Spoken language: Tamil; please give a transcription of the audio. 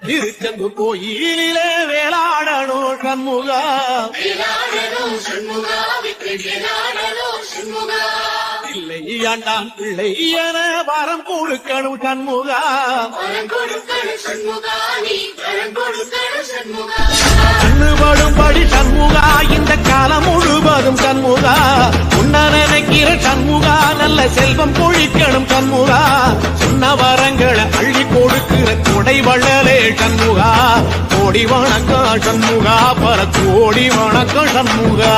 திருச்செந்து கோயிலே வேளாடணும் சண்முகா இல்லை ஆண்டான் பிள்ளை என வரம் கொடுக்கணும் சண்முகா கண்ணுபடும்படி சண்முகா இந்த காலம் முழுவதும் சண்முகா உன்ன நினைக்கிற சண்முகா நல்ல செல்வம் பொழிக்கணும் சண்முகா சொன்ன வரங்களை அள்ளி கொடுக்கிற கொடை வள்ளலே சண்முகா கோடி வணக்கம் சண்முகா பல கோடி வணக்கம் சண்முகா.